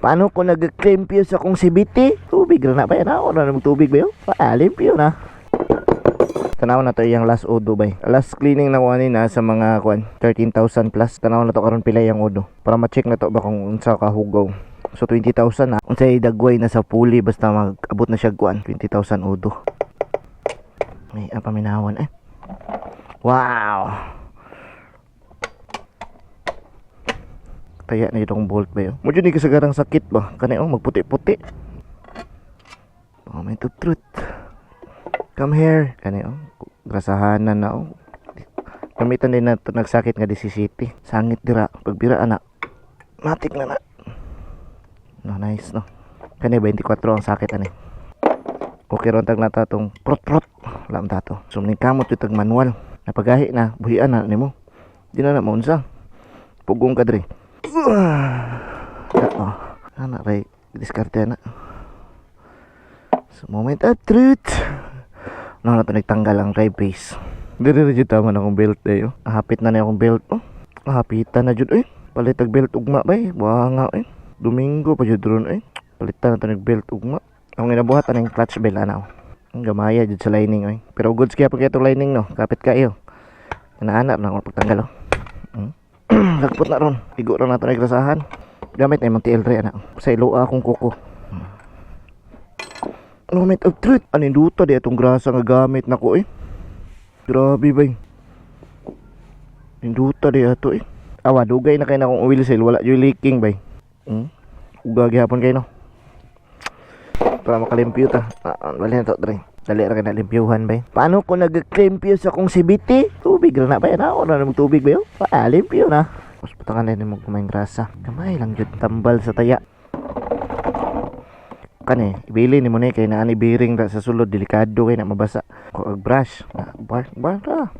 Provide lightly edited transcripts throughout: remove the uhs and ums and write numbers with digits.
Paano ko nag-limpyo sa kong CBT? Tubig na ba yan? Ako na namang tubig ba yun? Limpyo na. Tanaw na to yung last odo bay. Last cleaning na ko na sa mga 13,000 plus. Tanaw na to karon pila yung odo. Para ma-check na to ba kung unsa ka hugaw. So 20,000 na. Unsay dagway na sa puli basta mag-abot na siya 20,000 odo. May apa minawan eh. Wow. Taya na itong bolt ba yun? Medyo ni kasagarang sakit ba? Kani magputi-puti. Oh, may truth. Come here. Kani grasahanan na Gamitan din na ito nagsakit nga disisiti. Sangit dira. Pagbira anak. Matik na. No, nice no. Kani 24 ang sakit ani. Okay ron tag nata tong prot. Lam tato. Sumning kamot yung tag manual. Napagahi na. Buhian na nimo. Di na maunsa. Pugong ka diri. Anak ray diskarte na. So moment of truth. Na nagtanggal ang drive base. Diri jud tama na akong belt dayo. Hapit na ni akong belt. Hapitan na jud Palit og belt ugma bay. Buanga Domingo pa jud ron Palitan na to ng belt ugma. Ang ginabuhat ang clutch belt ana. Ang gamaya jud sa lining Pero goods kaya pag itong lining no. Kapit kayo. Naanak na akong pagtanggal Lagpot na ron. Igo ron nato naglasahan. Gamit na yung TL3 anak. Sa iloa akong kuko. Moment of truth. Aninduta di itong grasa nga gamit na ko Grabe ba Ninduta di ato Awa, dugay na kayo na kong oil seal. Wala yung leaking ba Ugagi hapon kayo no. Para makalimpyo ta. Wala na to dre. Dali ra ka na limpyuhan ba Paano ko nag-limpyo sa kong CBT? Tubig na ba yan? Ako na namang tubig ba yun? Limpyo na. Mas patangan na mo kumain grasa. Kamay lang jud tambal sa taya. Kani, ibili ni mo na kay naani bearing ra sa sulod. Delikado kay na mabasa. Kung brush. Bar ra.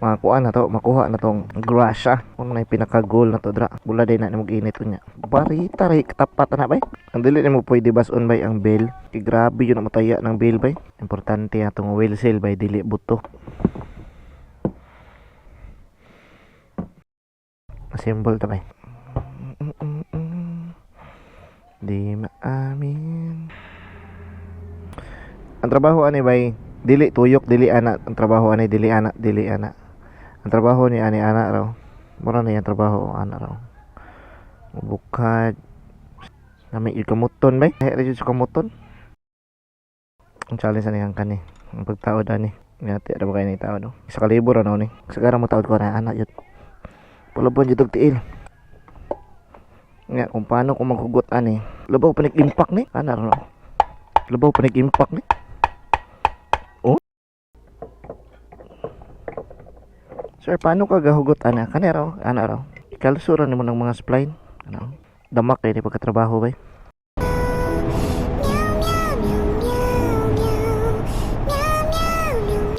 Makuha na to. Makuha na tong grasa. Kung na pinaka-goal na to dra. Bula day na mag-init ko niya. Barita rin. Katapat na ba Ang dili ni mo pwede bason ba ang bell. Grabe yun ang mataya ng bell ba Importante na itong wheel seal ba dili buto. Assemble ta ba Di maamin. Ang trabaho ani ba dili tuyok dili anak. Ang trabaho ani dili anak dili anak. Ang trabaho ni ani anak raw. Mura na yung trabaho anak raw. Bukad nami yung kamuton ba Hera yun sa kamuton. Ang challenge na niyang kani. Ang pagtaod ani. Ngati ada ba kayo na itaod Isa kalibur ano ni. Sagara mo taod ko na anak yun. Palabon dito tiil. Nga kung paano ko maghugot ani. Labaw panik impact ni. Ana ro. Labaw panik impact ni. Sir, paano ka gahugot ana? Kani raw, ana raw. Ikalusuran nimo ng mga spline. Ano? Damak kay ni pagkatrabaho bay.